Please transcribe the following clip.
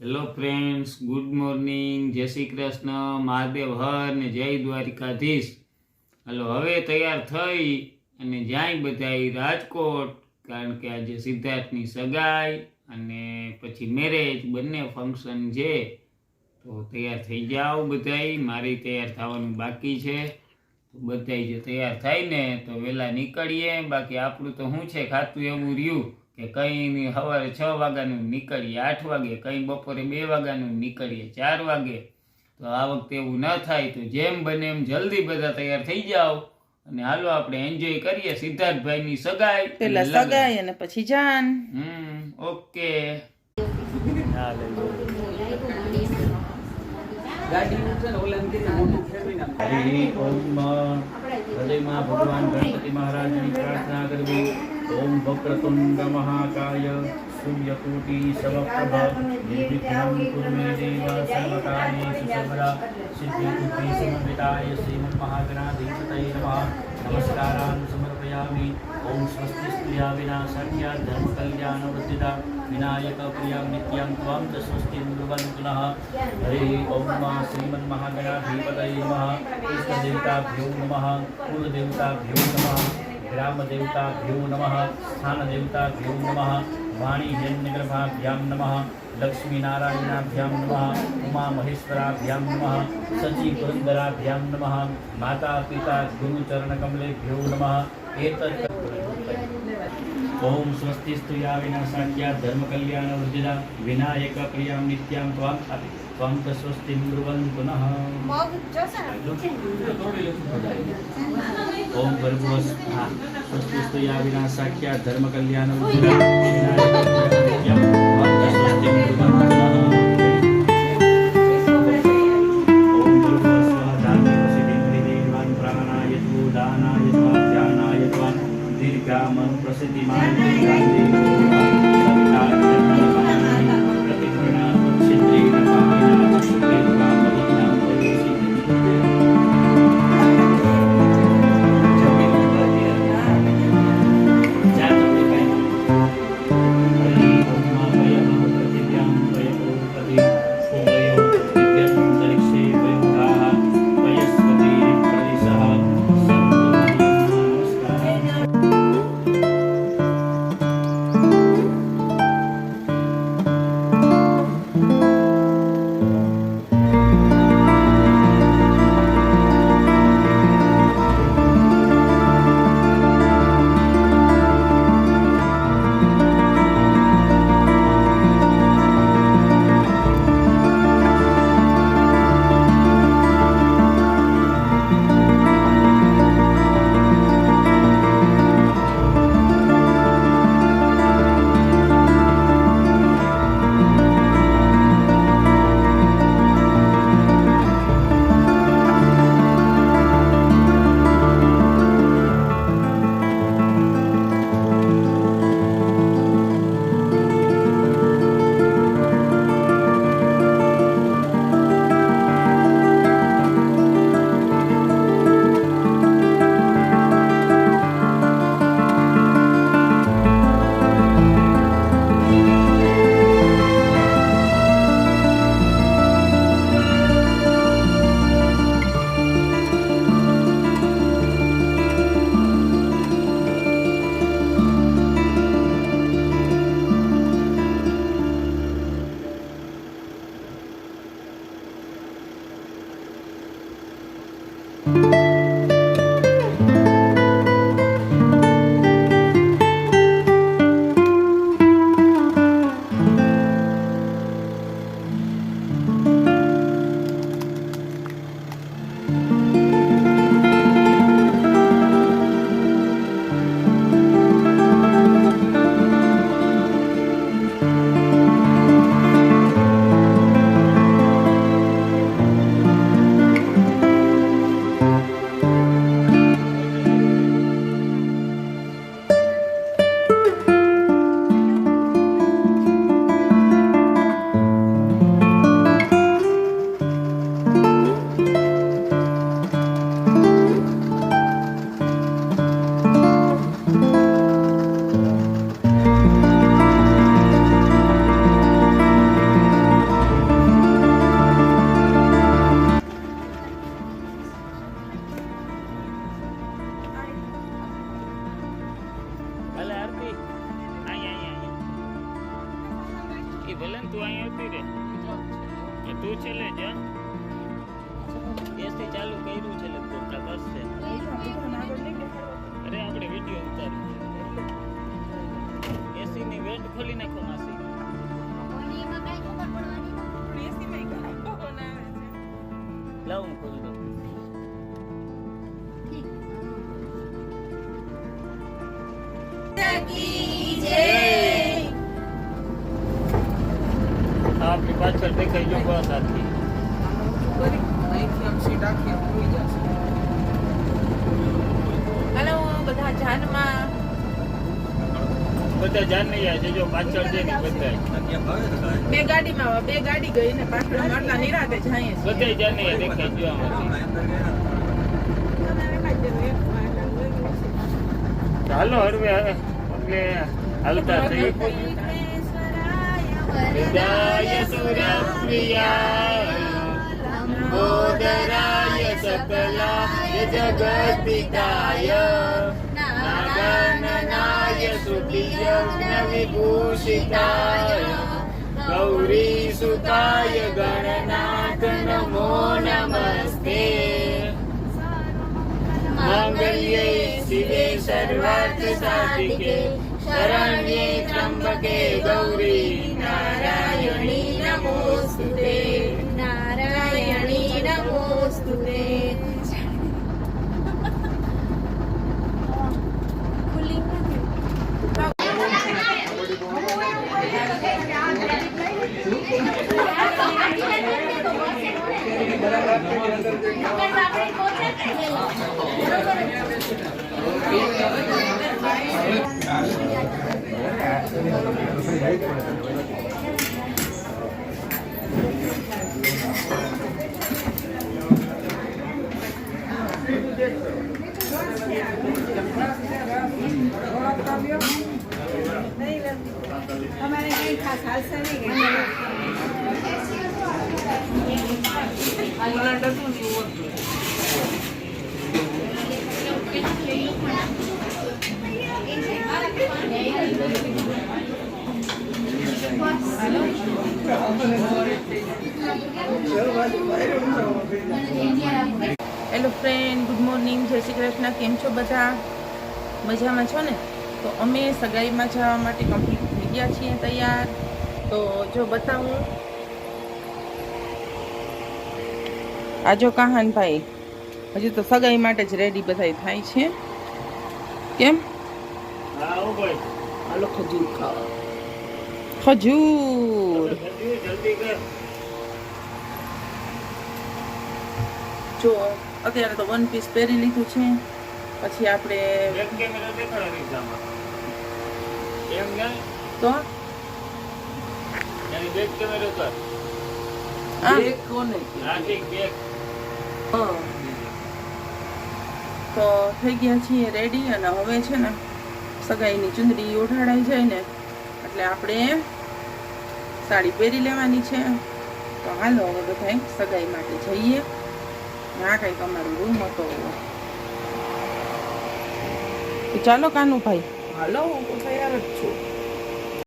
Hello friends, good morning, જય શ્રી કૃષ્ણ, મહાદેવ હર ને જય દ્વારિકાધીશ. હાલો હવે તૈયાર થઈ અને જાય બધાય રાજકોટ, કારણ કે આજે સિદ્ધાર્થની સગાઈ અને પછી મેરેજ બંને ફંક્શન છે. તો તૈયાર થઈ જાઓ બધાય. મારી તૈયાર થવાનું બાકી છે. બધાય જે તૈયાર થાય ને તો વહેલા નીકળીએ. બાકી આપણું તો શું છે, ખાતું એવું રહ્યું કે કંઈ સવારે 6 વાગ્યાનું નીકળીએ, 8 વાગે, કંઈ બપોરે 2 વાગ્યાનું નીકળીએ, 4 વાગે. તો આ વખતે એવું ન થાય. તો જેમ બને એમ જલ્દી બધા તૈયાર થઈ જાઓ અને હાલો આપણે એન્જોય કરીએ સિદ્ધાર્થભાઈની સગાઈ. પેલા સગાઈ અને પછી જાન. ઓકે. હરિ ઓમ. હૃદયમાં ભગવાન ગણપતિ મહારાજની પ્રાર્થના કરવી. ઓમ વક્રતુંડ મહાકાય સૂર્યકોટિ સમપ્રભ નિર્વિઘ્नं કુરુ મે દેવ સર્વકાર્યેષુ સર્વદા સિદ્ધિ સમન્વિતાય શ્રીમન્ મહાગણાધિપતये નમઃ. નમસ્કારાन् સમર્પયામિ. ઓમ સ્વસ્તિ સ્ત્રિયા વિનાશાખ્યા ધર્મ કલ્યાણ વૃદ્ધિદા વિનાયક પ્રિયં નિત્યં ત્વં ચ સ્વસ્તિ બ્રુવન્તુનઃ. હરિ ઓમ. શ્રીમન્ મહાગણાધિપતये નમઃ. ઇષ્ટદેવતાભ્યો નમઃ. કુલદેવતાભ્યો નમઃ. ગ્રામદેવતાભ્યો નમઃ. સ્થાનદેવતાભ્યો નમઃ. વાણીહિરણ્યગર્ભાભ્યાં નમઃ. લક્ષ્મીનારાયણાભ્યાં નમઃ. ઉમામહેશ્વરાભ્યાં નમઃ. સચીપુરંદરાભ્યાં નમઃ. માતા પિતા ગુરુચરણકમલેભ્યો નમઃ. એતत् ઓમ સ્વસ્તિસ્તુ યા વિનાશાખ્યા ધર્મ કલ્યાણ વૃદ્ધિદા વિનાયક પ્રિયં નિત્યં ત્વં ચ સ્વસ્તિ બ્રુવન્તુનઃ. ઓમ ભર્ગુવઃ સ્વસ્તિસ્તુ યા વિનાશાખ્યા ધર્મ કલ્યાણ વૃદ્ધિદા વિનાયક પ્રિયં નિત્યં ત્વં ચ સ્વસ્તિ બ્રુવન્તુનઃ. ઓમ ભર્ગુવઃ સ્વઃ ધાન્યં સિદ્ધિં દેવાન પ્રાણાય તુ દાનાય ત્વા ધ્યાનાય ત્વા દીર્ઘામન પ્રસિદ્ધિમાન બાકી ભલે ને તું અહીં આવતી રે એ તું છેલ્લે જા એસી ચાલુ કર્યું છે લગભગ કા કરશે અરે આપણે વિડિયો ઉતારી એસી ની વેન્ટ ખોલી નાખો માસી લાવ હું ખોલી દઉં આપની પાછળ દેખાઈ જો બસ આથી હાલો બધા જાનમાં બધા જાન નહીં આવે છે જો પાછળ છે ને બધા બે ગાડી ગઈ ને પાછળ માટલા નિરાતે જાય છે બધા જાન નહીં દેખાઈ જો આમાંથી હાલો હરવે એટલે હાલતા થઈ હૃદય સુરપ્રિયા બોધરાય સકલાય જગત્પિતાય નાગનનાય સુતિયજ્ઞ વિભૂષિતાય ગૌરી સુતાય ગણનાથ નમો નમસ્તે મંગલ્યે શિવે સર્વાર્થ સાધિકે શરણ્યે ત્રંબકે ગૌરી નારાયણી નમોસ્તુતે નારાયણી નમોસ્તુતે हमारे कहीं खास हाल से नहीं હેલો ફ્રેન્ડ, ગુડ મોર્નિંગ, જય શ્રી કૃષ્ણ. કેમ છો બધા? મજામાં છો ને? તો અમે સગાઈમાં જવા માટે કમ્પ્લીટ થઈ ગયા છીએ તૈયાર. તો જો બતાવું, આ જો કાહાનભાઈ હજુ તો સગાઈ માટે જ રેડી બધાય થાય છે. કેમ? હા ઓ ભાઈ હાલો ખજૂર ખાવા. ખજૂર જલ્દી કર જો અત્યારે તો વન પીસ પહેરી લીધું છે. પછી આપણે બેક કેમેરા દેખાડો રીક્ષામાં એમ ને તો એની બેક કેમેરો કર આ કોને હા ઠીક બેક તો થઈ ગયા છીએ રેડી. અને હવે છે ને સગાઈની ચુંદડી ઓઢાડાઈ જાય ને એટલે આપણે સાડી પહેરી લેવાની છે. તો હાલો હવે બધા સગાઈ માટે જઈએ. આ કંઈક અમારો રૂમ હતો. તો ચાલો કાનુભાઈ, હાલો હું તો તૈયાર જ છું.